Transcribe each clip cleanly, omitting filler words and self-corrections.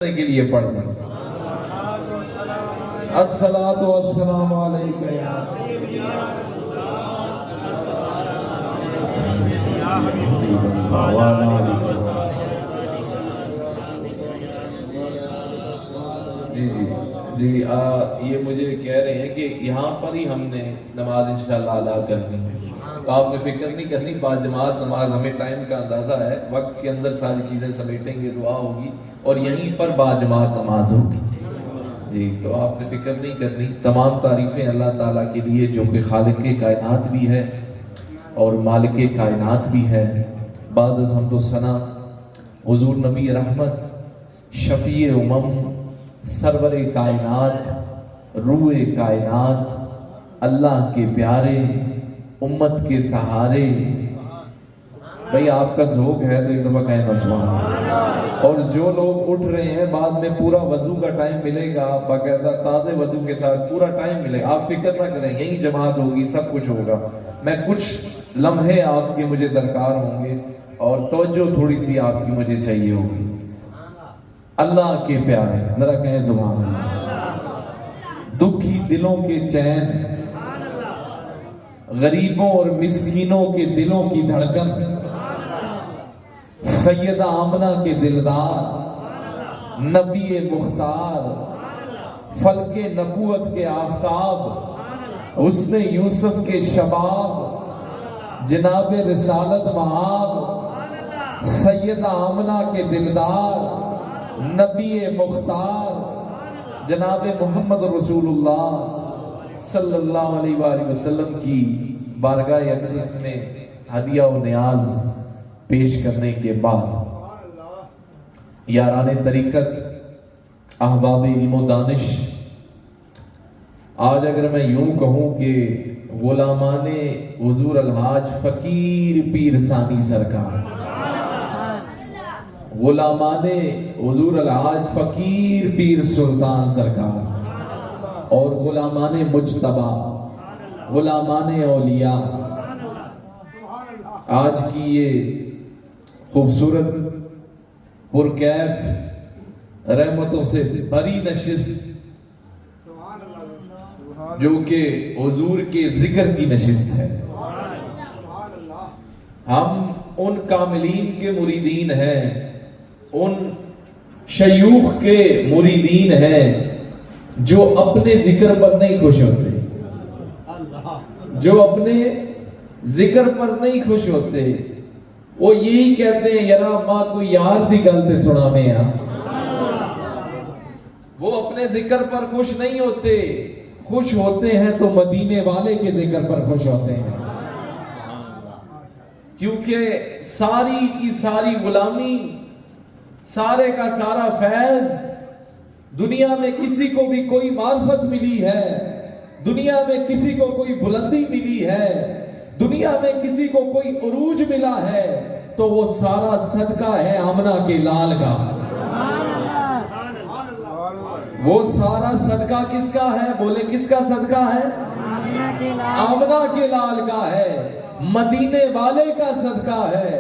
کے لیے پڑھ دیں الصلاۃ والسلام علیکہ یا جی یہ مجھے کہہ رہے ہیں کہ یہاں پر ہی ہم نے نماز انشاءاللہ ادا کرنی ہے، تو آپ نے فکر نہیں کرنی، باجماعت نماز، ہمیں ٹائم کا اندازہ ہے، وقت کے اندر ساری چیزیں سمیٹیں گے، دعا ہوگی اور یہیں پر باجماعت نماز ہوگی جی، تو آپ نے فکر نہیں کرنی۔ تمام تعریفیں اللہ تعالیٰ کے لیے جو کہ خالق کائنات بھی ہے اور مالک کائنات بھی ہے۔ بعد از حمد و ثنا حضور نبی رحمت، شفیع سرور کائنات، روح کائنات، اللہ کے پیارے، امت کے سہارے، بھئی آپ کا ذوق ہے تو ایک دفعہ کہیں نا سبحان اللہ۔ اور جو لوگ اٹھ رہے ہیں بعد میں پورا وضو کا ٹائم ملے گا، باقاعدہ تازے وضو کے ساتھ پورا ٹائم ملے گا، آپ فکر نہ کریں، یہی جماعت ہوگی، سب کچھ ہوگا۔ میں کچھ لمحے آپ کے مجھے درکار ہوں گے اور توجہ تھوڑی سی آپ کی مجھے چاہیے ہوگی۔ اللہ کے پیارے، ذرا کہیں سبحان اللہ۔ دکھی دلوں کے چین، غریبوں اور مسکینوں کے دلوں کی دھڑکن، سیدہ آمنہ کے دلدار، نبی مختار، فلک نبوت کے آفتاب، حسن یوسف کے شباب، جناب رسالت مآب، سیدہ آمنہ کے دلدار، نبی مختار، جناب محمد رسول اللہ صلی اللہ علیہ وآلہ وسلم کی بارگاہ اقدس میں ہدیہ و نیاز پیش کرنے کے بعد، یاران طریقت، احباب علم و دانش، آج اگر میں یوں کہوں کہ غلامان حضور الحاج فقیر پیر ثانی سرکار، غلامان حضور الحاج فقیر پیر سلطان سرکار، اور غلامان مجتبی، غلامان اولیاء، آج کی یہ خوبصورت پرکیف رحمتوں سے بھری نشست جو کہ حضور کے ذکر کی نشست ہے، ہم ان کاملین کے مریدین ہیں، ان شیوخ کے مریدین ہیں جو اپنے ذکر پر نہیں خوش ہوتے، جو اپنے ذکر پر نہیں خوش ہوتے، وہ یہی کہتے ہیں یرا ماں کو یار دی گل تے سنا میں آ۔ وہ اپنے ذکر پر خوش نہیں ہوتے، خوش ہوتے ہیں تو مدینے والے کے ذکر پر خوش ہوتے ہیں، کیونکہ ساری کی ساری غلامی، سارے کا سارا فیض، دنیا میں کسی کو بھی کوئی معرفت ملی ہے، دنیا میں کسی کو کوئی بلندی ملی ہے، دنیا میں کسی کو کوئی عروج ملا ہے تو وہ سارا صدقہ ہے آمنہ کے لال کا۔ وہ سارا صدقہ کس کا ہے؟ بولے کس کا صدقہ ہے؟ آمنہ کے لال کا ہے، مدینے والے کا صدقہ ہے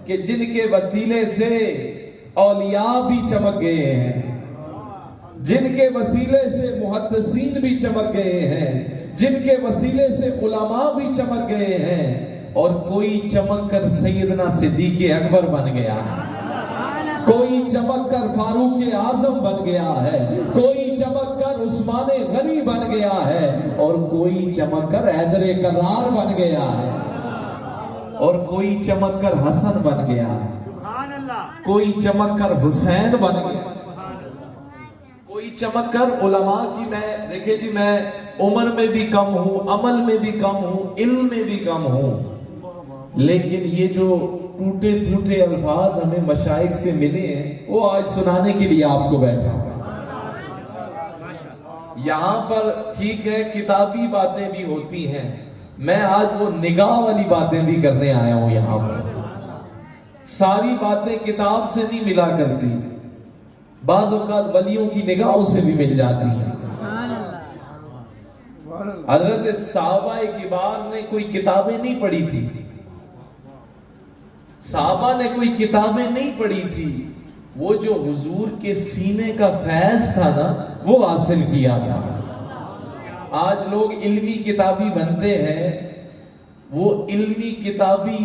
کہ جن کے وسیلے سے اولیاء بھی چمک گئے ہیں، جن کے وسیلے سے محدثین بھی چمک گئے ہیں، جن کے وسیلے سے علماء بھی چمک گئے ہیں، اور کوئی چمک کر سیدنا صدیق اکبر بن گیا ہے، کوئی چمک کر فاروق اعظم بن گیا ہے، کوئی چمک کر عثمان غنی بن گیا ہے، اور کوئی چمک کر حیدر کرار بن گیا ہے، اور کوئی چمک کر حسن بن گیا ہے، کوئی چمک کر حسین بن گیا، کوئی چمک کر علماء کی، میں دیکھیں جی، میں عمر میں بھی کم ہوں، عمل میں بھی کم ہوں، علم میں بھی کم ہوں، لیکن یہ جو ٹوٹے پھوٹے الفاظ ہمیں مشائخ سے ملے ہیں وہ آج سنانے کے لیے آپ کو بیٹھا ہوں۔ یہاں پر ٹھیک ہے کتابی باتیں بھی ہوتی ہیں، میں آج وہ نگاہ والی باتیں بھی کرنے آیا ہوں۔ یہاں پر ساری باتیں کتاب سے نہیں ملا کرتی، بعض اوقات ولیوں کی نگاہوں سے بھی مل جاتی ہیں۔ حضرت صحابہ کبار نے کوئی کتابیں نہیں پڑھی تھی، صحابہ نے کوئی کتابیں نہیں پڑھی تھی، وہ جو حضور کے سینے کا فیض تھا نا وہ حاصل کیا تھا. آج لوگ علمی کتابی بنتے ہیں، وہ علمی کتابی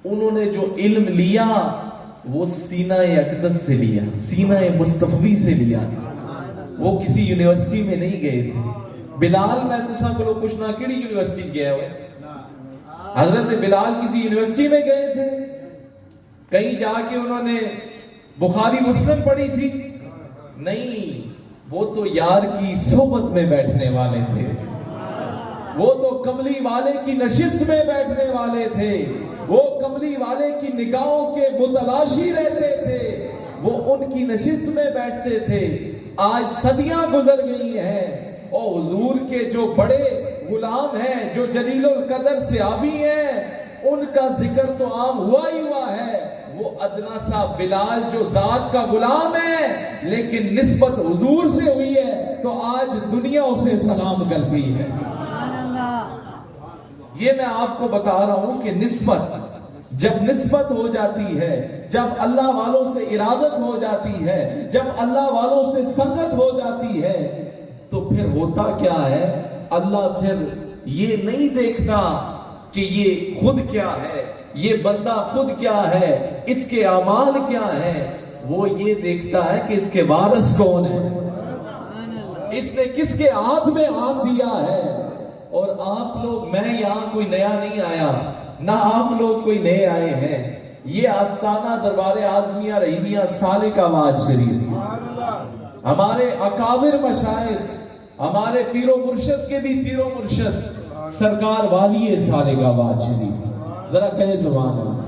انہوں نے جو علم لیا وہ سینہ اقدس سے لیا، سینہ مصطفی سے لیا تھا. وہ کسی یونیورسٹی میں نہیں گئے تھے. بلال میں تساں کو کچھ نہ کیڑی یونیورسٹی گئے ہوئے؟ حضرت بلال کسی یونیورسٹی میں گئے تھے؟ کہیں جا کے انہوں نے بخاری مسلم پڑھی تھی؟ نہیں، وہ تو یار کی صحبت میں بیٹھنے والے تھے، وہ تو کملی والے کی نشست میں بیٹھنے والے تھے، وہ کملی والے کی نگاہوں کے متلاشی رہتے تھے، وہ ان کی نشست میں بیٹھتے تھے. آج صدیاں گزر گئی ہیں اور حضور کے جو بڑے غلام ہیں، جو جلیل القدر صحابی ہیں، ان کا ذکر تو عام ہوا ہی ہوا ہے. وہ ادنا سا بلال جو ذات کا غلام ہے لیکن نسبت حضور سے ہوئی ہے تو آج دنیا اسے سلام کرتی ہے. یہ میں آپ کو بتا رہا ہوں کہ جب نسبت ہو جاتی ہے، جب اللہ والوں سے ارادت ہو جاتی ہے، جب اللہ والوں سے سنگت ہو جاتی ہے تو پھر ہوتا کیا ہے؟ اللہ پھر یہ نہیں دیکھتا کہ یہ خود کیا ہے، یہ بندہ خود کیا ہے، اس کے اعمال کیا ہیں. وہ یہ دیکھتا ہے کہ اس کے وارث کون ہے، اس نے کس کے ہاتھ میں ہاتھ دیا ہے. اور آپ لوگ، میں یہاں کوئی نیا نہیں آیا، نہ آپ لوگ کوئی نئے آئے ہیں. یہ آستانہ دربار اعظمیہ رحیمیہ سالک آباد شریف، ہمارے اکابر مشائخ، ہمارے پیر و مرشد کے بھی پیر و مرشد سرکار والی سالک آباد شریف، ذرا کہیں سبحان اللہ.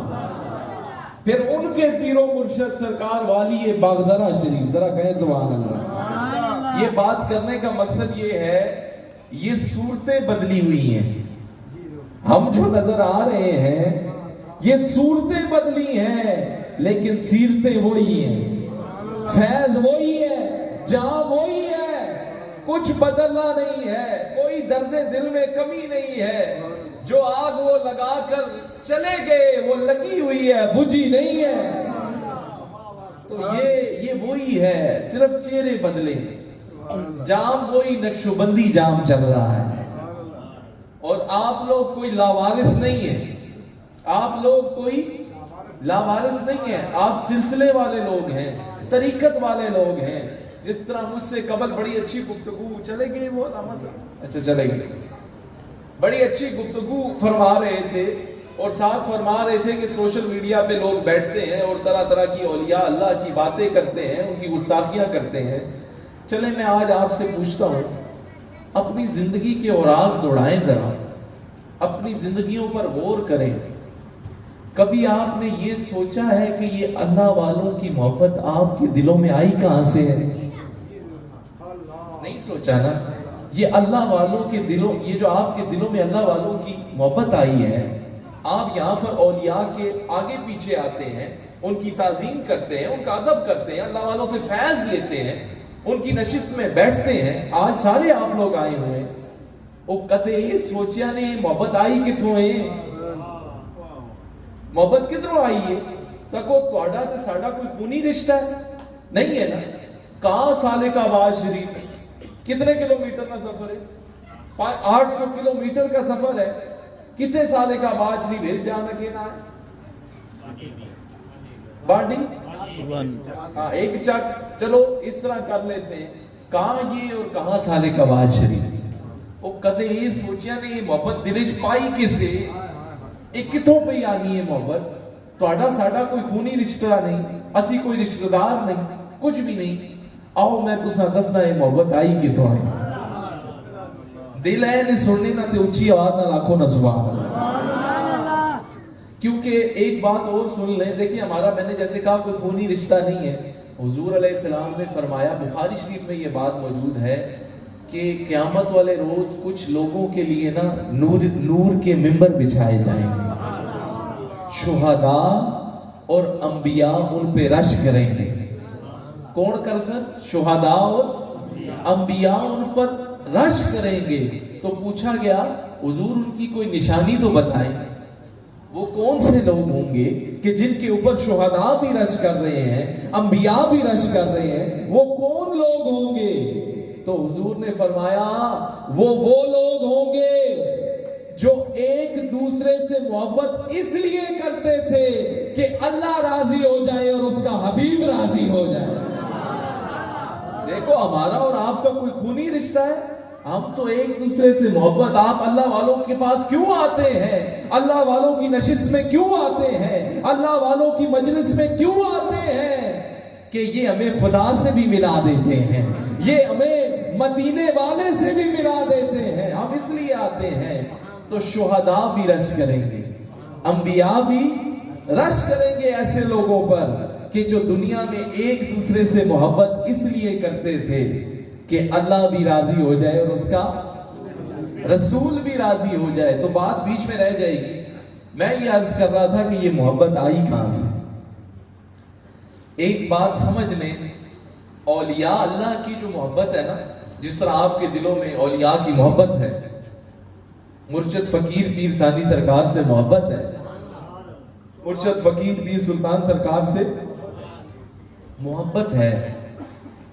پھر ان کے پیر و مرشد سرکار والی باغدرہ شریف، ذرا کہیں سبحان اللہ. یہ بات کرنے کا مقصد یہ ہے، یہ صورتیں بدلی ہوئی ہیں. ہم جو نظر آ رہے ہیں یہ صورتیں بدلی ہیں لیکن سیرتیں وہی ہیں، فیض وہی ہے، جام وہی ہے، کچھ بدلنا نہیں ہے، کوئی درد دل میں کمی نہیں ہے. جو آگ وہ لگا کر چلے گئے وہ لگی ہوئی ہے، بجھی نہیں ہے. تو یہ وہی ہے، صرف چہرے بدلے، جام وہی، نقش و بندی جام چل رہا ہے. اور آپ لوگ کوئی لاوارث نہیں ہیں، آپ لوگ کوئی لاوارث نہیں ہیں، آپ سلسلے والے لوگ ہیں، طریقت والے لوگ ہیں. جس طرح مجھ سے قبل بڑی اچھی گفتگو چلے گئی، وہ علامہ صاحب اچھا چلے گئی، بڑی اچھی گفتگو فرما رہے تھے اور ساتھ فرما رہے تھے کہ سوشل میڈیا پہ لوگ بیٹھتے ہیں اور طرح طرح کی اولیاء اللہ کی باتیں کرتے ہیں، ان کی گستاخیاں کرتے ہیں. چلے میں آج آپ سے پوچھتا ہوں، اپنی زندگی کے اوراق دوڑائیں، ذرا اپنی زندگیوں پر غور کریں. کبھی آپ نے یہ سوچا ہے کہ یہ اللہ والوں کی محبت آپ کے دلوں میں آئی کہاں سے ہے؟ نہیں سوچا نا. یہ اللہ والوں کے دلوں، یہ جو آپ کے دلوں میں اللہ والوں کی محبت آئی ہے، آپ یہاں پر اولیاء کے آگے پیچھے آتے ہیں، ان کی تعظیم کرتے ہیں، ان کا ادب کرتے ہیں، اللہ والوں سے فیض لیتے ہیں، ان کی نشست میں بیٹھتے ہیں. آج سارے آپ لوگ آئے ہوئے ہیں، وہ کتے سوچیا نے محبت آئی کتوں ہے؟ محبت کدھروں آئی ہے؟ تکو تہاڈا تے ساڈا کوئی خونی رشتہ ہے نہیں ہے نا. کہاں سالک آباد شریف کتنے کلومیٹر کا سفر ہے؟ 800 کلومیٹر کا سفر ہے. کتنے سالک آباد شریف ہے جانا کے نا ہے بانڈی ہاں ایک چک. چلو اس طرح کر لیتے ہیں، کہاں یہ اور کہاں سالک آباد شریف. وہ کدے یہ سوچیا نہیں یہ محبت دل وچ پائی کسے؟ یہ کتوں پہ آنی ہے محبت؟ تہاڈا ساڈا کوئی خونی رشتہ نہیں، اسی کوئی رشتہ دار نہیں، کچھ بھی نہیں. آؤ میں تساں دسنا یہ محبت آئی کتوں ہے. دل ہے نہیں سننے نہ تے اچھی آواز نہ لاکھو نہ سبحان اللہ. کیونکہ ایک بات اور سن لیں، دیکھیں ہمارا، میں نے جیسے کہا کوئی خونی رشتہ نہیں ہے. حضور علیہ السلام نے فرمایا، بخاری شریف میں یہ بات موجود ہے کہ قیامت والے روز کچھ لوگوں کے لیے نا نور کے ممبر بچھائے جائیں گے. شہداء اور انبیاء ان پہ رش کریں گے. کون کر سر؟ شہداء اور انبیاء ان پر رش کریں گے. تو پوچھا گیا حضور ان کی کوئی نشانی تو بتائیں. وہ کون سے لوگ ہوں گے کہ جن کے اوپر شہداء بھی رش کر رہے ہیں، انبیاء بھی رش کر رہے ہیں، وہ کون لوگ ہوں گے؟ تو حضور نے فرمایا وہ لوگ ہوں گے جو ایک دوسرے سے محبت اس لیے کرتے تھے کہ اللہ راضی ہو جائے اور اس کا حبیب راضی ہو جائے۔ دیکھو ہمارا اور آپ کا کوئی خونی رشتہ ہے، ہم تو ایک دوسرے سے محبت، آپ اللہ والوں کے پاس کیوں آتے ہیں؟ اللہ والوں کی نشست میں کیوں آتے ہیں؟ اللہ والوں کی مجلس میں کیوں آتے ہیں؟ کہ یہ ہمیں خدا سے بھی ملا دیتے ہیں، یہ ہمیں مدینے والے سے بھی ملا دیتے ہیں، ہم اس لیے آتے ہیں۔ تو شہداء بھی رش کریں گے، انبیاء بھی رش کریں گے ایسے لوگوں پر کہ جو دنیا میں ایک دوسرے سے محبت اس لیے کرتے تھے کہ اللہ بھی راضی ہو جائے اور اس کا رسول بھی راضی ہو جائے۔ تو بات بیچ میں رہ جائے گی، میں یہ عرض کر رہا تھا کہ یہ محبت آئی کہاں سے؟ ایک بات سمجھ لیں، اولیاء اللہ کی جو محبت ہے نا، جس طرح آپ کے دلوں میں اولیاء کی محبت ہے، مرشد فقیر پیر ثانی سرکار سے محبت ہے، مرشد فقیر پیر سلطان سرکار سے محبت ہے،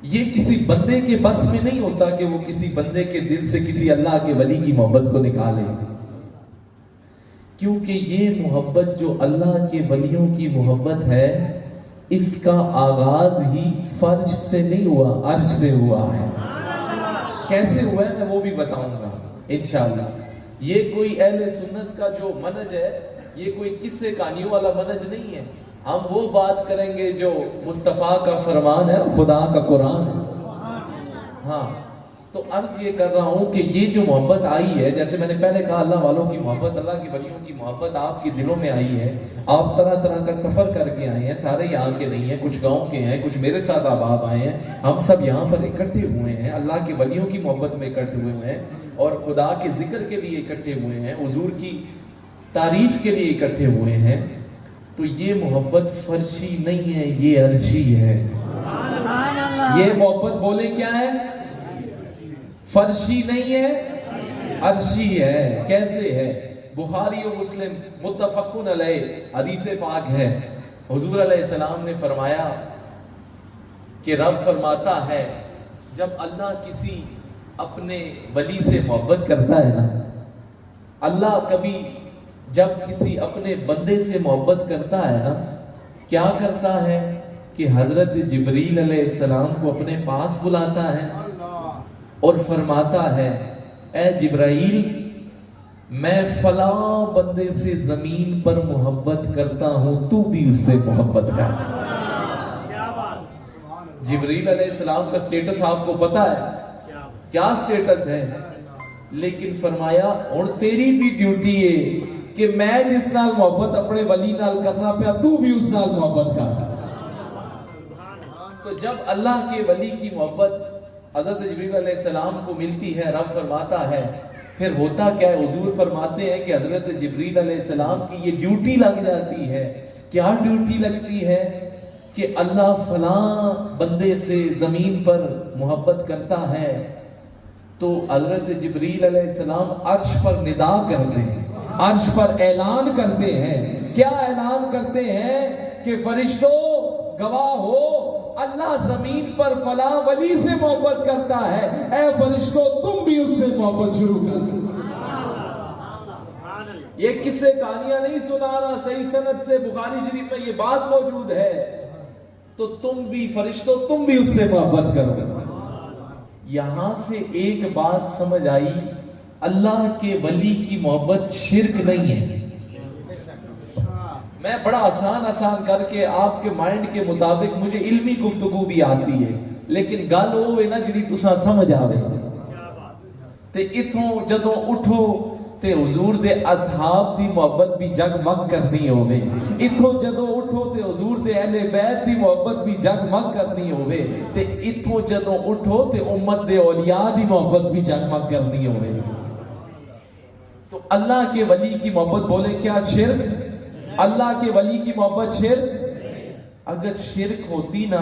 یہ کسی بندے کے بس میں نہیں ہوتا کہ وہ کسی بندے کے دل سے کسی اللہ کے ولی کی محبت کو نکالے، کیونکہ یہ محبت جو اللہ کے ولیوں کی محبت ہے، اس کا آغاز ہی فرش سے نہیں ہوا، عرش سے ہوا ہے۔ کیسے ہوا ہے میں وہ بھی بتاؤں گا انشاءاللہ۔ یہ کوئی اہل سنت کا جو منہج ہے، یہ کوئی قصے کہانیوں والا منہج نہیں ہے، ہم وہ بات کریں گے جو مصطفیٰ کا فرمان ہے، خدا کا قرآن ہے۔ ہاں تو عرض یہ کر رہا ہوں کہ یہ جو محبت آئی ہے، جیسے میں نے پہلے کہا اللہ والوں کی محبت، اللہ کے ولیوں کی محبت آپ کے دلوں میں آئی ہے، آپ طرح طرح کا سفر کر کے آئے ہیں، سارے یہاں کے نہیں ہیں، کچھ گاؤں کے ہیں، کچھ میرے ساتھ آپ آئے ہیں، ہم سب یہاں پر اکٹھے ہوئے ہیں، اللہ کے ولیوں کی محبت میں اکٹھے ہوئے ہیں اور خدا کے ذکر کے لیے اکٹھے ہوئے ہیں، حضور کی تعریف کے لیے اکٹھے ہوئے ہیں۔ تو یہ محبت فرشی نہیں ہے، یہ عرشی ہے۔ یہ محبت بولے کیا ہے؟ فرشی نہیں ہے، عرشی ہے۔ کیسے ہے؟ بخاری و مسلم متفقن علیہ حدیث پاک ہے، حضور علیہ السلام نے فرمایا کہ رب فرماتا ہے جب اللہ کسی اپنے ولی سے محبت کرتا ہے نا، اللہ کبھی جب کسی اپنے بندے سے محبت کرتا ہے نا، کیا کرتا ہے کہ حضرت جبریل علیہ السلام کو اپنے پاس بلاتا ہے اور فرماتا ہے اے جبرائیل، میں فلاں بندے سے زمین پر محبت کرتا ہوں، تو بھی اس سے محبت کر۔ جبریل علیہ السلام کا سٹیٹس آپ کو پتا ہے کیا سٹیٹس ہے، لیکن فرمایا اور تیری بھی ڈیوٹی ہے کہ میں جس نال محبت اپنے ولی نال کرنا پیا، تو بھی اس نال محبت کر۔ تو جب اللہ کے ولی کی محبت حضرت جبریل علیہ السلام کو ملتی ہے، رب فرماتا ہے پھر ہوتا کیا ہے؟ حضور فرماتے ہیں کہ حضرت جبریل علیہ السلام کی یہ ڈیوٹی لگ جاتی ہے۔ کیا ڈیوٹی لگتی ہے؟ کہ اللہ فلاں بندے سے زمین پر محبت کرتا ہے تو حضرت جبریل علیہ السلام عرش پر ندا کرتے ہیں، عرش پر اعلان کرتے ہیں۔ کیا اعلان کرتے ہیں؟ کہ فرشتوں گواہ ہو، اللہ زمین پر فلاں ولی سے محبت کرتا ہے، اے فرشتوں تم بھی اس سے محبت شروع کر دو۔ یہ قصے کہانیاں نہیں سنا رہا، صحیح سند سے بخاری شریف میں یہ بات موجود ہے۔ تو تم بھی فرشتوں تم بھی اس سے محبت کرو۔ یہاں سے ایک بات سمجھ آئی، اللہ کے ولی کی محبت شرک نہیں ہے۔ میں بڑا آسان کر کے آپ کے مائنڈ کے مطابق مجھے علمی گفتگو بھی آتی ہے، لیکن گل وہ ہے نا جڑی تساں سمجھ آوے۔ تے اتھوں جدوں اٹھو تے حضور دے اصحاب دی محبت بھی جگمگ کرنی ہوے، اتھوں جدوں اٹھو تے حضور دے اہل بیت دی محبت بھی جگمگ کرنی ہوے، تے اتھوں جدوں اٹھو تے امت دے اولیاء دی محبت بھی جگمگ کرنی ہوے۔ تو اللہ کے ولی کی محبت بولے کیا شرک؟ اللہ کے ولی کی محبت شرک؟ اگر شرک ہوتی نا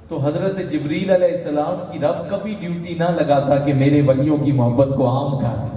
تو حضرت جبریل علیہ السلام کی رب کبھی ڈیوٹی نہ لگاتا کہ میرے ولیوں کی محبت کو عام کر۔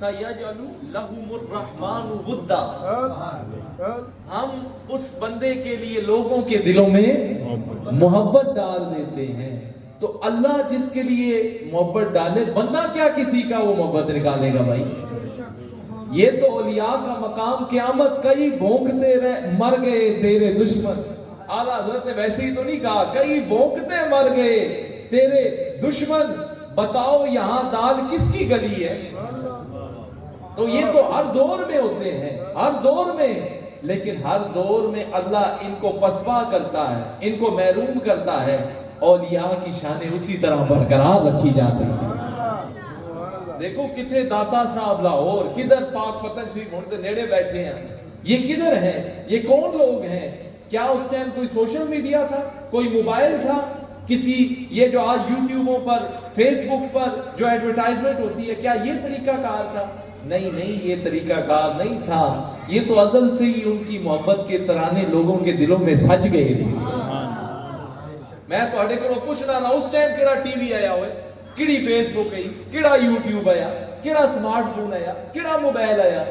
سَيَجْعَلُ لَهُمُ الرَّحْمَنُ وُدًّا، ہم اس بندے کے لیے لوگوں کے دلوں میں محبت ڈال دیتے ہیں. تو اللہ جس کے لیے محبت ڈالے، بندہ کیا کسی کا وہ محبت نکالے گا بھائی؟ یہ تو اولیاء کا مقام. قیامت کئی بھونکتے رہے مر گئے تیرے دشمن. اعلیٰ حضرت نے ویسے ہی تو نہیں کہا، کئی بھونکتے مر گئے تیرے دشمن، بتاؤ یہاں دال کس کی گلی ہے؟ تو یہ تو ہر دور میں ہوتے ہیں، ہر دور میں. لیکن ہر دور میں اللہ ان کو پسپا کرتا ہے، ان کو محروم کرتا ہے. اولیاء کی شانیں اسی طرح برقرار رکھی جاتی ہیں. دیکھو کتنے داتا صاحب لاہور، کدھر پاک پتن شریف ہونے نیڑے بیٹھے ہیں. یہ کدھر ہیں؟ یہ کون لوگ ہیں؟ کیا اس ٹائم کوئی سوشل میڈیا تھا؟ کوئی موبائل تھا؟ کسی یہ جو آج یوٹیوبوں پر، فیس بک پر جو ایڈورٹائزمنٹ ہوتی ہے، کیا یہ طریقہ کار تھا؟ نہیں، یہ طریقہ کار نہیں تھا. یہ تو ازل سے ہی ان کی محبت کے ترانے لوگوں کے دلوں میں سج گئے تھے. میں تواڈے کولوں پوچھنا نا، اس ٹائم کیڑا ٹی وی آیا ہوئے، کیڑی فیس بک آئی، کیڑا یوٹیوب آیا، کیڑا سمارٹ فون آیا، کیڑا موبائل آیا.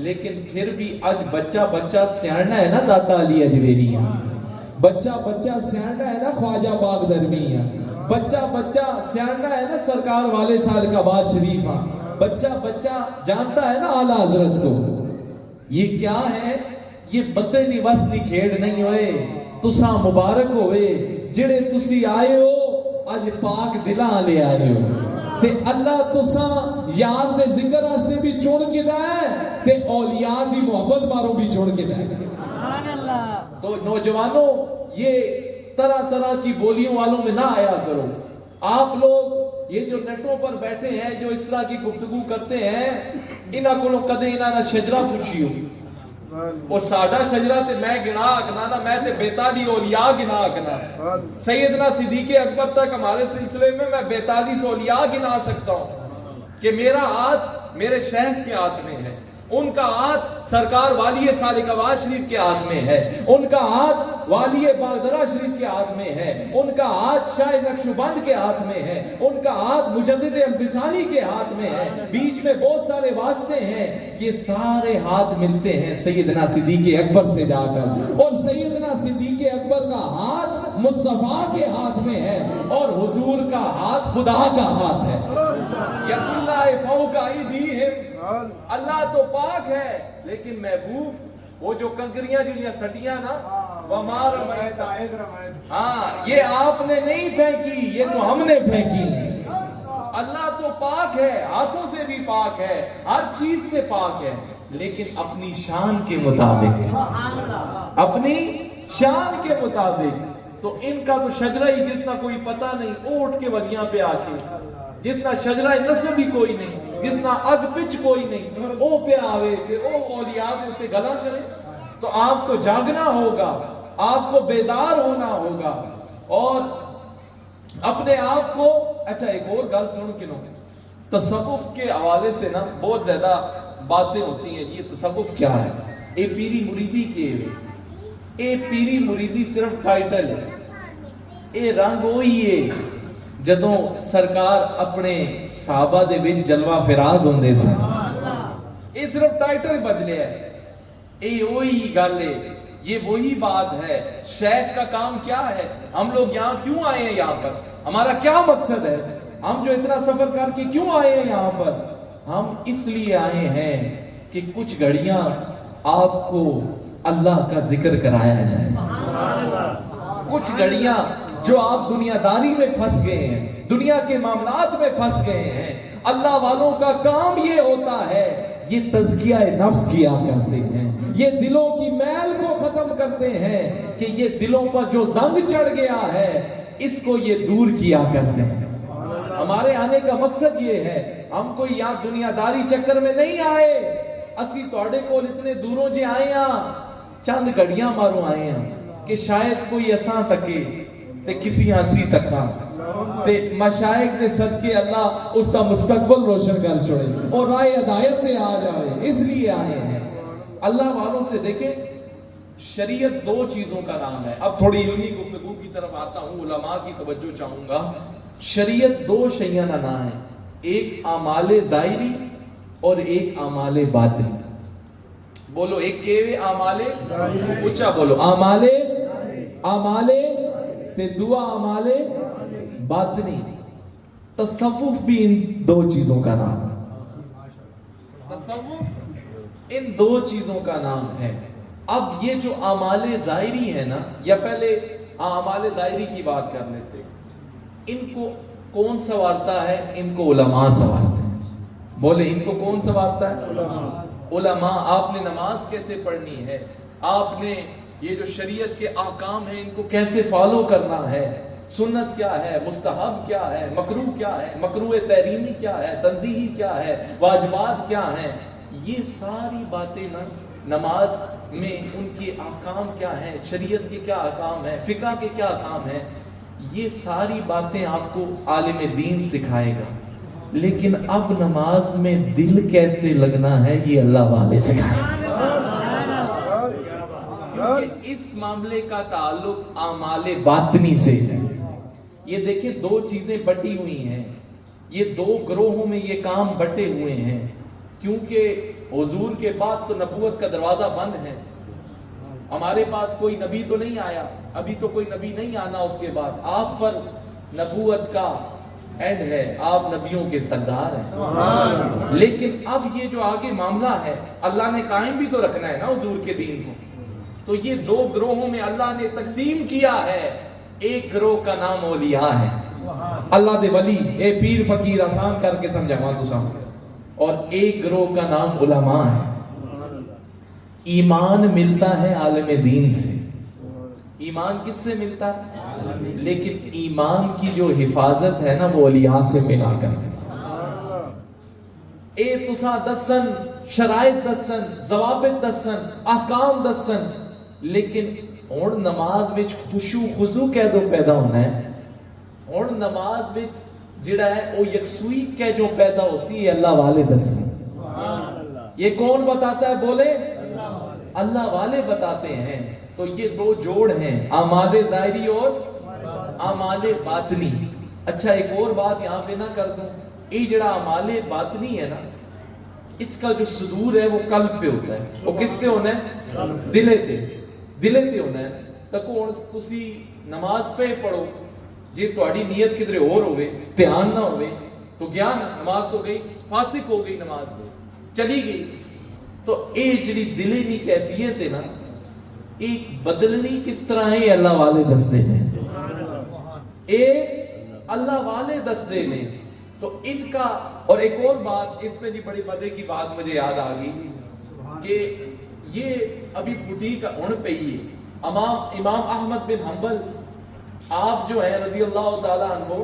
لیکن پھر بھی اج بچہ سیاںا ہے نا داتا علی اجویریاں، بچہ سیاںا ہے نا خواجہ باغ درمیاں، بچہ سیاںا ہے نا سرکار والے سال کا باد شریف، بچہ جانتا ہے نا اعلیٰ حضرت کو. یہ کیا ہے؟ یہ بدے دی وس دی کھیڑ نہیں ہوئے. تساں مبارک ہوئے جڑے تسی آئے ہو اج پاک دلاں لے آئے ہو. تے اللہ تساں یار دے ذکر سے بھی چن کے لائے تے اولیاء دی محبت مارو بھی چن کے لائے. سبحان اللہ. تو نوجوانوں، یہ طرح کی بولیوں والوں میں نہ آیا کرو. آپ لوگ یہ جو نیٹوں پر بیٹھے ہیں، جو اس طرح کی گفتگو کرتے ہیں، انہاں کولوں کدے انہاں نہ شجرہ پوچھی ہو. وہ ساڈا شجرہ تے میں گنا آکنا نا، میں تے بیتالی اولیاء گنا آکنا. سیدنا صدیق اکبر تک ہمارے سلسلے میں 42 اولیاء گنا سکتا ہوں کہ میرا ہاتھ میرے شیخ کے ہاتھ میں ہے، ان کا ہاتھ سرکار والی سالک آباد شریف کے ہاتھ میں ہے، ان کا ہاتھ والی باغدرہ شریف کے ہاتھ میں ہے، ان کا ہاتھ شاہ نقشبند کے ہاتھ میں ہے، ان کا ہاتھ مجدد الفسانی کے ہاتھ میں ہے. بیچ میں بہت سارے واسطے ہیں. یہ سارے ہاتھ ملتے ہیں سیدنا صدیق اکبر سے جا کر، اور سیدنا صدیق اکبر کا ہاتھ مصطفیٰ کے ہاتھ میں ہے، اور حضور کا ہاتھ خدا کا ہاتھ ہے. ید اللہ فوق ایدیہم، اللہ تو پاک ہے لیکن محبوب وہ جو کنکریاں جڑیاں سٹیاں نا، وما رمیت، ہاں یہ آپ نے نہیں پھینکی، یہ تو ہم نے پھینکی. اللہ تو پاک ہے، ہاتھوں سے بھی پاک ہے، ہر چیز سے پاک ہے، لیکن اپنی شان کے مطابق، اپنی شان کے مطابق. تو ان کا تو شجرہ ہی جس نہ کوئی پتہ نہیں، اونٹ کے ولیاں پہ آ کے، جس نہ شجرہ نسب ہی کوئی نہیں، جس نہ اگ پچ کوئی نہیں، او پہ آوے کہ او اولیاء دے اتے گلا کرے. تو آپ کو جاگنا ہوگا، آپ کو بیدار ہونا ہوگا، اور اپنے آپ کو. اچھا ایک اور گل سن کے نو، تصوف کے حوالے سے نا بہت زیادہ باتیں ہوتی ہیں. یہ تصوف کیا ہے؟ اے پیری مریدی کے، اے پیری مریدی صرف ٹائٹل ہے. اے رنگ وہی ہے جدوں سرکار اپنے صحابہ دے وچ جلوہ فراز ہوندے سن. یہ صرف ٹائٹل بدلے ہے. اے وہی گل ہے، یہ وہی بات ہے. شیخ کا کام کیا ہے؟ ہم لوگ یہاں کیوں آئے ہیں؟ یہاں پر ہمارا کیا مقصد ہے؟ ہم جو اتنا سفر کر کے کیوں آئے ہیں یہاں پر؟ ہم اس لیے آئے ہیں کہ کچھ گھڑیاں آپ کو اللہ کا ذکر کرایا جائے. کچھ گھڑیاں جو آپ دنیا داری میں پھنس گئے ہیں، دنیا کے معاملات میں پھنس گئے ہیں. اللہ والوں کا کام یہ ہوتا ہے، یہ تزکیہ نفس کیا کرتے ہیں، یہ دلوں کی میل کو ختم کرتے ہیں کہ یہ دلوں پر جو زنگ چڑھ گیا ہے اس کو یہ دور کیا کرتے ہیں. ہمارے آنے کا مقصد یہ ہے. ہم کوئی یہاں دنیا داری چکر میں نہیں آئے. اسی توڑے کو اتنے دوروں جے آئے ہیں، چند گھڑیاں ماروں آئے ہیں کہ شاید کوئی اساں تکے تے کسی ہنسی تکا تے مشائق دے صدقے اللہ اس کا مستقبل روشن کر چھوڑے اور راہ ہدایت تے آ جائے. اس لیے آئے ہیں. اللہ والوں سے دیکھیں، شریعت دو چیزوں کا نام ہے. اب تھوڑی علمی گفتگو کی طرف آتا ہوں، علماء کی توجہ چاہوں گا. شریعت دو شیاں کا نام ہے، ایک اعمال ظاہری اور ایک اعمال باطنی. بولو ایک کے اعمال اونچا بولو اعمال تے دعا اعمال باطنی. تصوف بھی ان دو چیزوں کا نام ہے. تصوف ان دو چیزوں کا نام ہے. اب یہ جو اعمال ظاہری ہے نا، یا پہلے اعمال ظاہری کی بات کر لیتے. ان کو کون سنوارتا ہے؟ ان کو علماء سنوارتے ہیں. بولے ان کو کون سنوارتا ہے؟ علماء. آپ نے نماز کیسے پڑھنی ہے، آپ نے یہ جو شریعت کے احکام ہیں ان کو کیسے فالو کرنا ہے، سنت کیا ہے، مستحب کیا ہے، مکروہ کیا ہے، مکروہ تحریمی کیا ہے، تنزیہی کیا ہے، واجبات کیا ہیں، یہ ساری باتیں نا نماز میں ان کے احکام کیا ہیں، شریعت کے کیا احکام ہیں، فقہ کے کیا احکام ہیں، یہ ساری باتیں آپ کو عالم دین سکھائے گا. لیکن اب نماز میں دل کیسے لگنا ہے یہ اللہ والے سکھائے گا. کیونکہ اس معاملے کا تعلق اعمال باطنی سے ہے. یہ دیکھیں دو چیزیں بٹی ہوئی ہیں، یہ دو گروہوں میں یہ کام بٹے ہوئے ہیں. کیونکہ حضور کے بعد تو نبوت کا دروازہ بند ہے. ہمارے پاس کوئی نبی تو نہیں آیا، ابھی تو کوئی نبی نہیں آنا اس کے بعد. آپ پر نبوت کا اینڈ ہے، آپ نبیوں کے سردار ہیں. لیکن اب یہ جو آگے معاملہ ہے اللہ نے قائم بھی تو رکھنا ہے نا حضور کے دین کو. تو یہ دو گروہوں میں اللہ نے تقسیم کیا ہے. ایک گروہ کا نام اولیاء ہے، اللہ دے ولی، اے پیر فقیر آسان کر کے سمجھاواں تو سامنے. اور ایک گروہ کا نام علماء ہے. ایمان ملتا ہے عالم دین سے. ایمان کس سے ملتا ہے؟ لیکن ایمان کی جو حفاظت ہے نا وہ اولیاء سے ملا کر. اے تسا دسن شرائط دسن ضوابط دسن احکام دسن، لیکن ہن نماز وچ خشوع خضوع کیدوں پیدا ہونا ہے. ہن نماز وچ جڑا ہے وہ یکسوئی کہ جو پیدا ہوسی ہے اللہ والے دسن. یہ کون بتاتا ہے؟ بولے اللہ والے بتاتے ہیں. تو یہ دو جوڑ ہیں، اعمال ظاہری اور اعمال باطنی. اچھا ایک اور بات یہاں پہ نہ کر دوں، یہ جڑا اعمال باطنی ہے نا، اس کا جو صدور ہے وہ قلب پہ ہوتا ہے. وہ کس تے ہونا ہے؟ دلے تے ہونا ہے. تکو ہن تسی نماز پہ پڑھو، جی تہاڈی نیت کدھر اور ہوے، دھیان نہ ہوے تو گیا نا، نماز تو گئی، فاسق ہو گئی، نماز چلی گئی. تو اے جڑی دلے دی کیفیت ہے نا، ایک بدلنی کس طرح ہے اللہ والے دستے ہیں. اے اللہ والے دستے نے. تو ان کا اور ایک اور بات اس میں بھی بڑی مزے کی بات مجھے یاد آ گئی کہ یہ ابھی بڈھی کا اڑ پئی ہے. امام احمد بن حنبل آپ جو ہیں رضی اللہ تعالیٰ عنہ،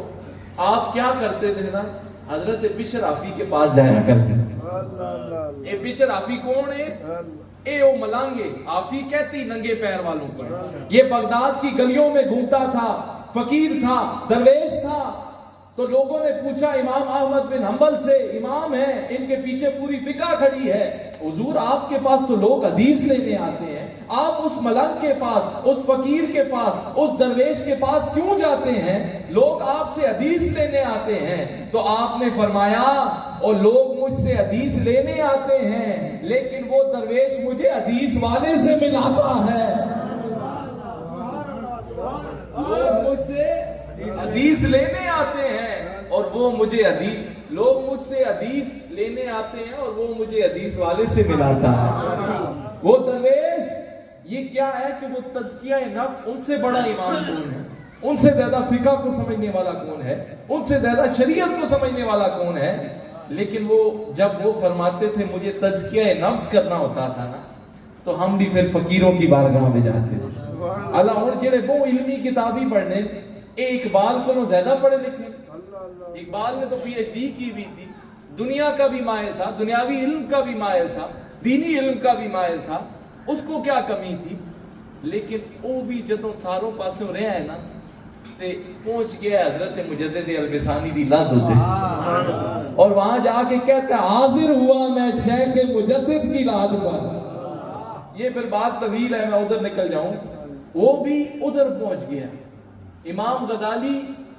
آپ کیا کرتے تھے نا، حضرت بشر آفی کے پاس جایا کرتے تھے. اے بشر آفی کون ہے؟ اے او ملانگے، آفی کہتی ننگے پیر والوں پر. یہ بغداد کی گلیوں میں گھومتا تھا، فقیر تھا، درویش تھا. تو لوگوں نے پوچھا امام احمد بن حنبل سے، امام ہیں، ان کے پیچھے پوری فقہ کھڑی ہے، حضور آپ کے پاس تو لوگ حدیث لینے آتے ہیں، آپ اس ملنگ کے پاس، اس فقیر کے پاس، اس درویش کے پاس کیوں جاتے ہیں؟ لوگ آپ سے حدیث لینے آتے ہیں. تو آپ نے فرمایا اور لوگ مجھ سے حدیث لینے آتے ہیں، لیکن وہ درویش مجھے حدیث والے سے ملاتا ہے. لوگ مجھ سے حدیث لینے آتے ہیں اور وہ مجھے حدیث، لوگ مجھ سے حدیث لینے آتے ہیں اور وہ مجھے حدیث والے سے ملاتا ہے. وہ درویش یہ کیا ہے کہ وہ تزکیہ نفس، ان سے بڑا ایمان کون ہے؟ ان سے زیادہ فقہ کو سمجھنے والا کون ہے؟ ان سے زیادہ شریعت کو سمجھنے والا کون ہے؟ لیکن وہ جب وہ فرماتے تھے مجھے تزکیہ نفس کرنا ہوتا تھا نا، تو ہم بھی پھر فقیروں کی بارگاہ میں جاتے تھے. اللہ اور جڑے وہ علمی کتابی پڑھنے، اقبال کو نہ زیادہ پڑھے لکھے. اقبال نے تو پی ایچ ڈی کی بھی تھی، دنیا کا بھی مائل تھا، دنیاوی علم کا بھی مائل تھا، دینی علم کا بھی مائل تھا. اس کو کیا کمی تھی؟ لیکن وہ بھی جدوں ساروں پاسوں رہا ہے نا تے پہنچ گیا حضرت مجدد البسانی دی لاد ہوتے، اور وہاں جا کے کہتا ہے حاضر ہوا میں شیخ مجدد کی لاد پر. یہ پھر بات طویل ہے، میں ادھر نکل جاؤں. وہ بھی ادھر پہنچ گیا. امام غزالی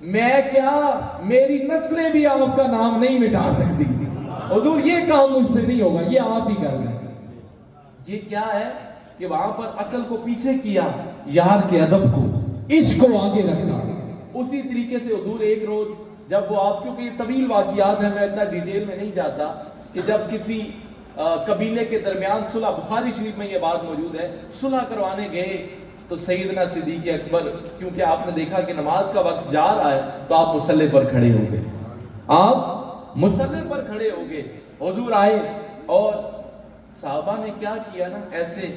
میں کیا میری نسلیں بھی آپ کا نام نہیں مٹا سکتی. حضور یہ کام مجھ سے نہیں ہوگا, یہ آپ ہی کر لیں. یہ کیا ہے کہ وہاں پر عقل کو پیچھے کیا, یار کے ادب کو, عشق کو آگے رکھا. اسی طریقے سے حضور ایک روز جب وہ آپ, کیونکہ یہ طویل واقعات ہیں, میں اتنا ڈیٹیل میں نہیں جاتا, کہ جب کسی قبیلے کے درمیان صلح, بخاری شریف میں یہ بات موجود ہے, صلح کروانے گئے تو سیدنا صدیق اکبر, کیونکہ آپ نے دیکھا کہ نماز کا وقت جا رہا ہے, تو آپ مصلی پر کھڑے ہو گئے. آپ مصلی پر کھڑے ہو گئے. حضور آئے اور صحابہ نے کیا کیا نا, ایسے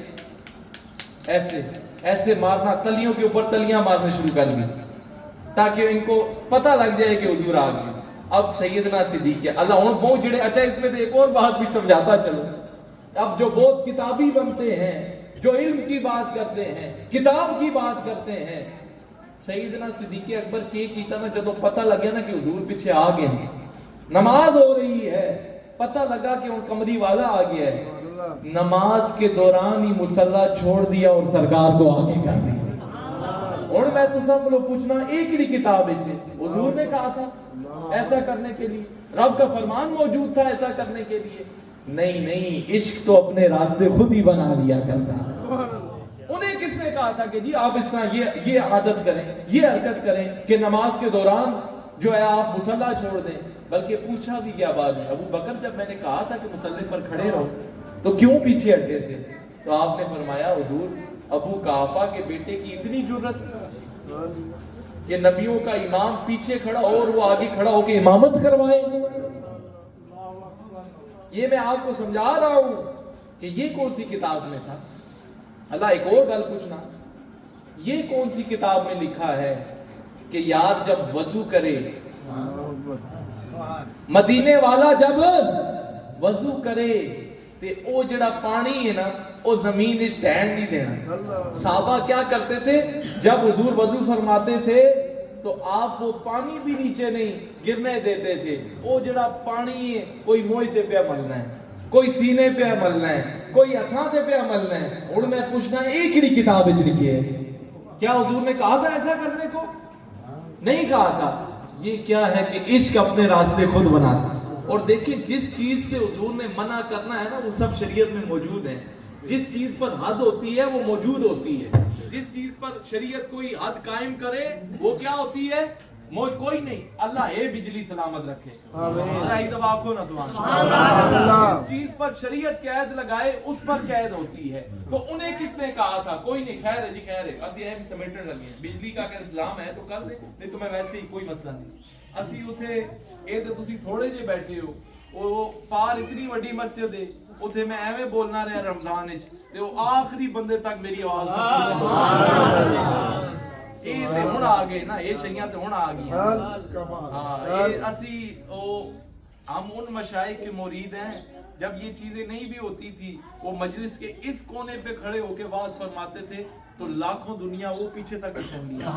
ایسے ایسے مارنا, تلیوں کے اوپر تلیاں مارنے شروع کر دی, تاکہ ان کو پتہ لگ جائے کہ حضور آ گئے. اب سیدنا صدیق اللہ ہوں بہت جڑے. اچھا اس میں سے ایک اور بات بھی سمجھاتا چلو. اب جو بہت کتابی بنتے ہیں, جو علم کی بات کرتے ہیں, کتاب کی بات کرتے ہیں, سیدنا صدیق اکبر کیتا نا, جب پتہ لگیا نا کہ حضور پیچھے آ گئے, نماز ہو رہی ہے, پتہ لگا کہ ان کمری والا آ گیا ہے, نماز کے دوران ہی مصلی چھوڑ دیا اور سرکار کو آگے کر دیا. اور میں تو سب لوگ پوچھنا, ایک ہی کتاب ہے, حضور نے کہا تھا ایسا کرنے کے لیے, رب کا فرمان موجود تھا ایسا کرنے کے لیے. نہیں, عشق تو اپنے راستے خود ہی بنا لیا کرتا. انہیں کس نے کہا تھا کہ جی آپ اس طرح یہ عادت کریں, یہ حرکت کریں کہ نماز کے دوران جو ہے آپ مصلی چھوڑ دیں. بلکہ پوچھا بھی کیا بعد میں, ابو بکر جب میں نے کہا تھا کہ مصلی پر کھڑے رہو تو کیوں پیچھے ہٹے تھے؟ تو آپ نے فرمایا حضور ابو قحافہ کے بیٹے کی اتنی جرت کہ نبیوں کا امام پیچھے کھڑا ہو اور وہ آگے کھڑا ہو کے امامت کروائے. یہ میں آپ کو سمجھا رہا ہوں کہ یہ کون سی کتاب میں تھا. اللہ ایک اور گل پوچھنا, یہ کون سی کتاب میں لکھا ہے کہ یار جب وضو کرے, مدینے والا جب وضو کرے تے او جڑا پانی ہے نا او زمین اس ڈھینڈ نہیں دینا. صحابہ کیا کرتے تھے, جب حضور وضو فرماتے تھے تو آپ وہ پانی بھی نیچے نہیں گرنے دیتے تھے. او جڑا پانی ہے کوئی موئی تے پہ ملنا ہے, کوئی سینے پہ ملنا ہے, کوئی ہتھاں تے پہ ملنا ہے. اور میں پوچھنا ایک ہی کتاب وچ لکھی ہے, کیا حضور نے کہا تھا ایسا کرنے کو؟ نہیں کہا تھا. یہ کیا ہے کہ عشق اپنے راستے خود بناتا. اور دیکھیں جس چیز سے حضور نے منع کرنا ہے نا وہ سب شریعت میں موجود ہے. جس چیز پر حد ہوتی ہے وہ موجود ہوتی ہے. جس چیز پر شریعت کوئی حد قائم کرے وہ کیا ہوتی ہے, کوئی نہیں. اللہ اے بجلی سلامت رکھے, آمین. تو آپ کو نہ سبحان اللہ. جس چیز پر شریعت قید لگائے اس پر قید ہوتی ہے. تو انہیں کس نے کہا تھا؟ کوئی نہیں. خیر ہے جی, خیر ہے, اسی بھی سمیٹن لگے ہیں. بجلی کا اگر انتظام ہے تو کر دیں, نہیں تو میں ویسے ہی کوئی مسئلہ نہیں. اسی اتھے اے تے تسی تھوڑے جے بیٹھے ہو, وہ پار اتنی وڈی مسجد ہے, اتھے میں ایویں بولنا رہا رمضان وچ تے وہ آخری بندے تک میری آواز اے تے ہن آ گئے نا, اے شیاں تے ہن آ گئی. ہاں اے اسی ہم ان مشائخ کے مرید ہیں. جب یہ چیزیں نہیں بھی ہوتی تھی وہ مجلس کے اس کونے پہ کھڑے ہو کے واز فرماتے تھے تو لاکھوں دنیا وہ پیچھے تک سن لیا.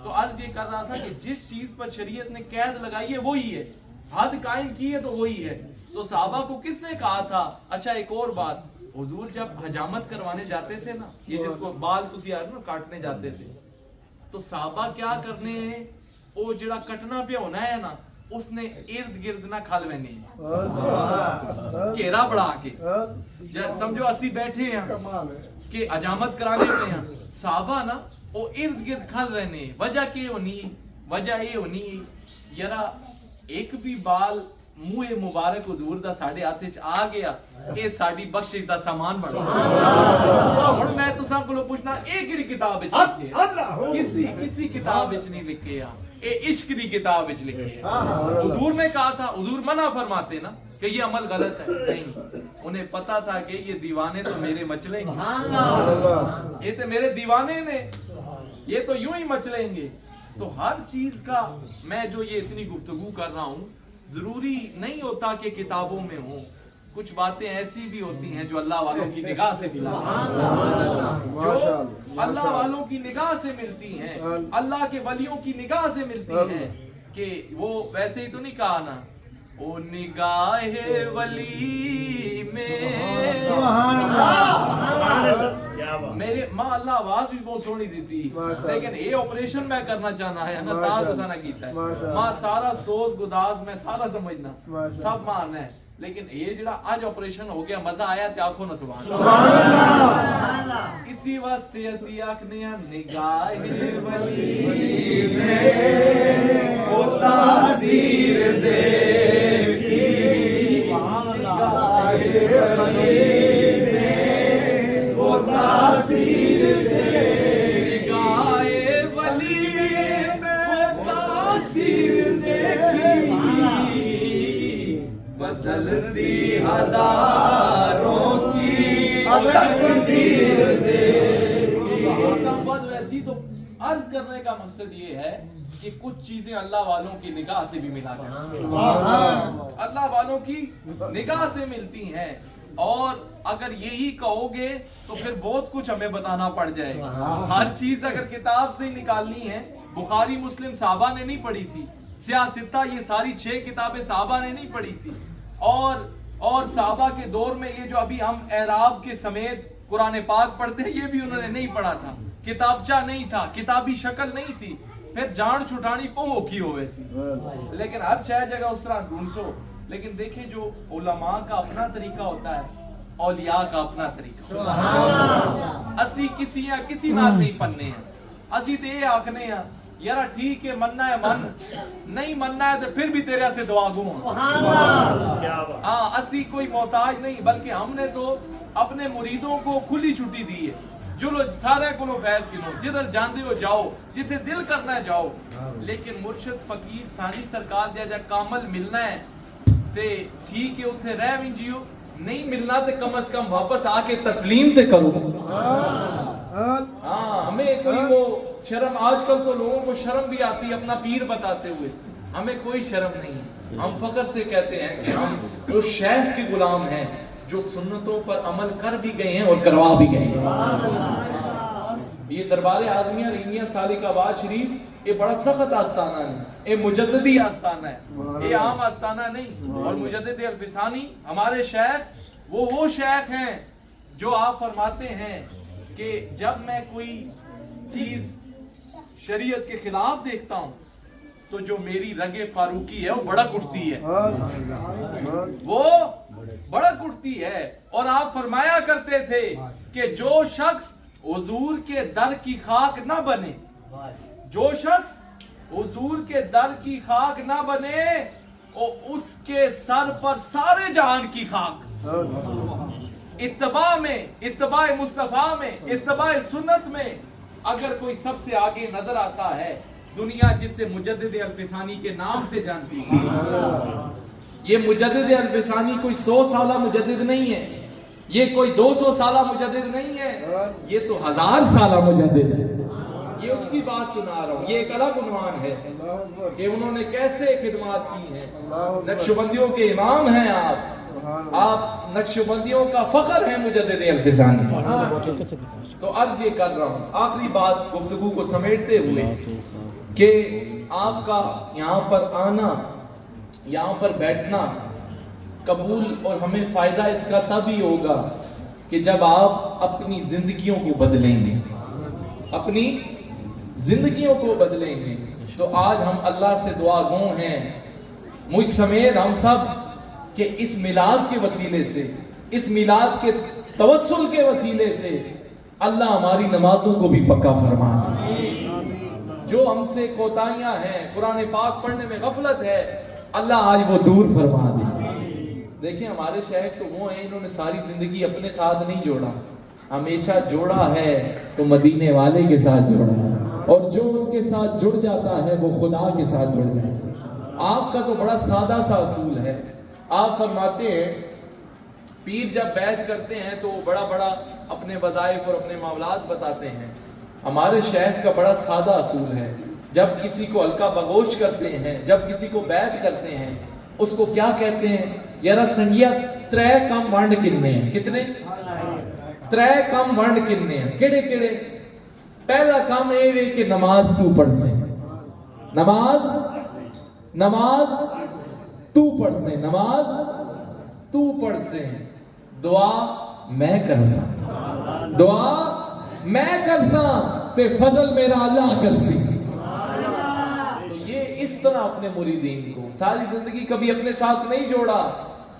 تو عرض یہ کر رہا تھا کہ جس چیز پر شریعت نے قید لگائی ہے وہی ہے, حد قائم کی ہے تو وہی ہے. تو صحابہ کو کس نے کہا تھا؟ اچھا ایک اور بات, حضور جب حجامت کروانے جاتے تھے نا, یہ جس کو بال تسی آر نا کاٹنے جاتے تھے, تو صحابہ کیا کرنے ہیں, وہ جڑا کٹنا پہ ہونا ہے نا اس نے ارد گرد نہ کھل وینے گھیرا بڑھا کے. سمجھو اسی بیٹھے ہیں کہ حجامت کرانے پہ ہیں, صحابہ نا وہ ارد گرد کھل رہنے. وجہ کی ہونی, وجہ یہ ہونی یارا ایک بھی بال منہ مبارک حضور دا ساڑھے ہاتھ وچ آ گیا, اے ساڑی بخشش دا سامان بن گیا. ہن میں تساں کولوں پوچھنا اے کیڑی کتاب وچ لکھے؟ کسی کتاب وچ نہیں لکھے, اے عشق دی کتاب وچ لکھے. حضور نے کہا تھا, حضور منع فرماتے نا کہ یہ عمل غلط ہے, نہیں. انہیں پتا تھا کہ یہ دیوانے تو میرے مچلیں گے, یہ تو میرے دیوانے نے, یہ تو یوں ہی مچلیں گے. تو ہر چیز کا میں جو یہ اتنی گفتگو کر رہا ہوں ضروری نہیں ہوتا کہ کتابوں میں ہوں. کچھ باتیں ایسی بھی ہوتی ہیں جو اللہ والوں کی نگاہ سے ملتی ہیں, جو اللہ والوں کی نگاہ سے ملتی ہیں, اللہ کے ولیوں کی نگاہ سے ملتی ہیں. کہ وہ ویسے ہی تو نہیں کہا نا, او نگاہ ولی میں میرے ماں اللہ آواز بھی بہت سونی دیتی لیکن یہ آپریشن میں کرنا چاہنا ہے نا تاں تو سنا کیتا ہے ماں سارا سوز گداز میں سارا سمجھنا سب مارنا ہے لیکن یہ جڑا آج آپریشن ہو گیا مزہ آیا تے آکھو نا سبحان اللہ اسی واسطے اسی آکھنے ہیں نگاہ ولی میں وہ تاثیر دیکھی نگاہ ولی میں وہ تاثیر دیکھی نگاہ ولی میں وہ تاثیر دیکھی بدلتی ہزاروں کی تقدیر دیکھی ویسی تو عرض کرنے کا مقصد یہ ہے کہ کچھ چیزیں اللہ والوں کی نگاہ سے بھی ملا کرتی ہیں اللہ والوں کی نگاہ سے ملتی ہیں اور اگر یہی کہو گے تو پھر بہت کچھ ہمیں بتانا پڑ جائے گا ہر چیز اگر کتاب سے ہی نکالنی ہے بخاری مسلم صحابہ نے نہیں پڑھی تھی سیاستہ یہ ساری 6 کتابیں صحابہ نے نہیں پڑھی تھی اور صحابہ کے دور میں یہ جو ابھی ہم اعراب کے سمیت قرآن پاک پڑھتے ہیں یہ بھی انہوں نے نہیں پڑھا تھا کتابچہ نہیں تھا کتابی شکل نہیں تھی پھر جان چھٹانی پو کی ہو ویسی لیکن ہر شاید جگہ اس طرح ڈھونڈسو لیکن دیکھیں جو علماء کا اپنا طریقہ ہوتا ہے اولیاء کا اپنا طریقہ اسی کسی نال نہیں پننے ہیں اسی تے یہ آکھنے ہیں یارا ٹھیک ہے مننا ہے من نہیں مننا ہے تو پھر بھی تیرے سے دعا گو ہاں اسی کوئی محتاج نہیں بلکہ ہم نے تو اپنے مریدوں کو کھلی چھٹی دی ہے جو لو سارے کو لو فیض کنو جدھر جاندے ہو جاؤ جتھے دل کرنا ہے جاؤ لیکن مرشد فقیر ثانی سرکار دیا جا کامل ملنا ہے تے ٹھیک ہے اتھے رہ بھی جیو نہیں ملنا تے کم از کم واپس آ کے تسلیم تے کرو ہاں ہمیں کوئی وہ شرم آج کل تو لوگوں کو شرم بھی آتی ہے اپنا پیر بتاتے ہوئے ہمیں کوئی شرم نہیں ہم فخر سے کہتے ہیں کہ ہم اس شیخ کے غلام ہیں جو سنتوں پر عمل کر بھی گئے ہیں اور کروا بھی گئے ہیں یہ دربار اعظمیہ رحیمیہ سالک آباد شریف یہ بڑا سخت آستانہ ہے یہ مجددی آستانہ ہے یہ عام آستانہ نہیں اور مجدد الفسانی ہمارے شیخ وہ شیخ ہیں جو آپ فرماتے ہیں کہ جب میں کوئی چیز شریعت کے خلاف دیکھتا ہوں تو جو میری رگ فاروقی ہے وہ بڑا کٹتی ہے وہ بڑا کٹتی ہے اور آپ فرمایا کرتے تھے کہ جو شخص حضور کے در کی خاک نہ بنے جو شخص حضور کے در کی خاک نہ بنے اس کے سر پر سارے جہان کی خاک اتباع میں اتباع مصطفیٰ میں اتباع سنت میں اگر کوئی سب سے آگے نظر آتا ہے دنیا جس سے مجدد الفسانی کے نام سے جانتی ہے یہ مجدد الفسانی کوئی 100 سالہ مجدد نہیں ہے یہ کوئی 200 سالہ مجدد نہیں ہے یہ تو 1000 سالہ مجدد ہے یہ اس کی بات سنا رہا ہوں یہ ایک الگ عنوان ہے کہ انہوں نے کیسے خدمات کی ہیں نقشبندیوں کے امام ہیں آپ نقشبندیوں کا فخر ہے مجدد الفسانی تو عرض یہ کر رہا ہوں آخری بات گفتگو کو سمیٹتے ہوئے کہ آپ کا یہاں پر آنا یہاں پر بیٹھنا قبول اور ہمیں فائدہ اس کا تب ہی ہوگا کہ جب آپ اپنی زندگیوں کو بدلیں گے اپنی زندگیوں کو بدلیں گے تو آج ہم اللہ سے دعا گو ہیں مجھ سمیت ہم سب کہ اس میلاد کے وسیلے سے اس میلاد کے توسل کے وسیلے سے اللہ ہماری نمازوں کو بھی پکا فرما دے جو ہم سے کوتاہیاں ہیں قرآن پاک پڑھنے میں غفلت ہے اللہ آج وہ دور فرما دے دیکھیں ہمارے شیخ تو وہ ہیں انہوں نے ساری زندگی اپنے ساتھ نہیں جوڑا ہمیشہ جوڑا ہے تو مدینے والے کے ساتھ جوڑا ہے اور جو ان کے ساتھ جڑ جاتا ہے وہ خدا کے ساتھ جڑ جاتا ہے آپ کا تو بڑا سادہ سا اصول ہے آپ فرماتے ہیں پیر جب بیعت کرتے ہیں تو وہ بڑا بڑا اپنے وظائف اور اپنے معاملات بتاتے ہیں ہمارے شیخ کا بڑا سادہ اصول ہے جب کسی کو ہلکا بغوش کرتے ہیں جب کسی کو بیعت کرتے ہیں اس کو کیا کہتے ہیں یارا سنگیا 3 کم ونڈ کنے ہیں کتنے 3 کم ونڈ کنے ہیں کیڑے کیڑے پہلا کام یہ ہے کہ نماز تو پڑھ سے نماز تو پڑھ سے نماز تو پڑھ سے دعا میں کر سکتا دعا میں کرساں تے فضل میرا اللہ کرسی. تو یہ اس طرح اپنے مریدین کو ساری زندگی کبھی اپنے ساتھ نہیں جوڑا.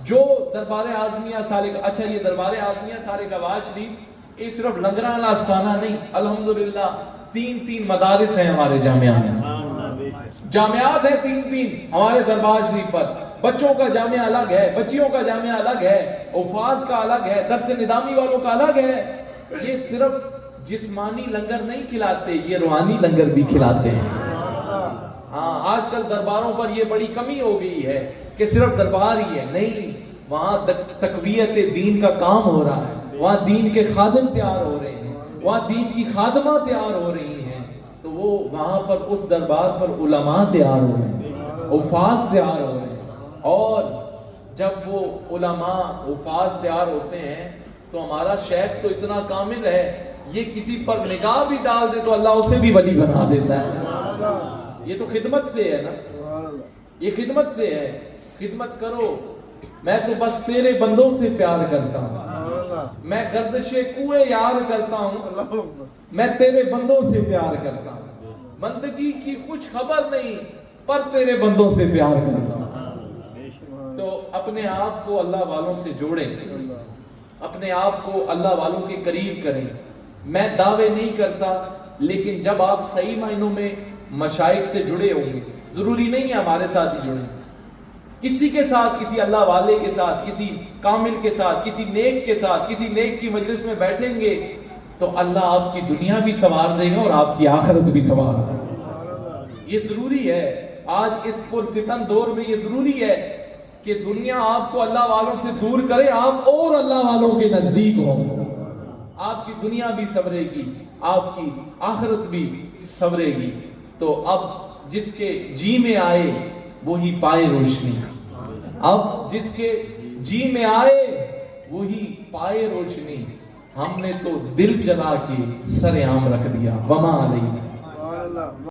جو دربار اعظمیہ سالے کا، اچھا یہ دربار اعظمیہ سالے کا واج شریف یہ صرف لنگراں والا آستانہ نہیں، الحمدللہ 3 مدارس ہیں ہمارے جامعہ میں، جامعات ہیں 3 ہمارے دربار شریف پر. بچوں کا جامعہ الگ ہے، بچیوں کا جامعہ الگ ہے، حفاظ کا الگ ہے، درس نظامی والوں کا الگ ہے. یہ صرف جسمانی لنگر نہیں کھلاتے، یہ روحانی لنگر بھی کھلاتے ہیں. ہاں آج کل درباروں پر یہ بڑی کمی ہو گئی ہے کہ صرف دربار ہی ہے، نہیں، وہاں تقویت دین کا کام ہو رہا ہے، وہاں دین کے خادم تیار ہو رہے ہیں، وہاں دین کی خادمہ تیار ہو رہی ہیں. تو وہ وہاں پر اس دربار پر علماء تیار ہو رہے ہیں، حفاظ تیار ہو رہے ہیں. اور جب وہ علماء حفاظ تیار ہوتے ہیں تو ہمارا شیخ تو اتنا کامل ہے، یہ کسی پر نگاہ بھی ڈال دے تو اللہ اسے بھی ولی بنا دیتا ہے. یہ تو خدمت سے ہے نا، یہ خدمت سے ہے. خدمت کرو. میں تو بس تیرے بندوں سے پیار کرتا ہوں، میں گردش کوئے یار کرتا ہوں، میں تیرے بندوں سے پیار کرتا ہوں. بندگی کی کچھ خبر نہیں پر تیرے بندوں سے پیار کرتا ہوں. تو اپنے آپ کو اللہ والوں سے جوڑیں، اپنے آپ کو اللہ والوں کے قریب کریں. میں دعوے نہیں کرتا، لیکن جب آپ صحیح معنوں میں مشائخ سے جڑے ہوں گے، ضروری نہیں ہے ہمارے ساتھ ہی جڑیں، کسی کے ساتھ، کسی اللہ والے کے ساتھ، کسی کامل کے ساتھ، کسی نیک کے ساتھ، کسی نیک کی مجلس میں بیٹھیں گے تو اللہ آپ کی دنیا بھی سنوار دے گا اور آپ کی آخرت بھی سنوار دے گا. یہ ضروری ہے. آج اس پرفتن دور میں یہ ضروری ہے کہ دنیا آپ کو اللہ والوں سے دور کرے، آپ اور اللہ والوں کے نزدیک ہوں. آپ کی دنیا بھی سنورے گی، آپ کی آخرت بھی سنورے گی. تو اب جس کے جی میں آئے وہی پائے روشنی، اب جس کے جی میں آئے وہی پائے روشنی. ہم نے تو دل جلا کے سر عام رکھ دیا. وما علیہ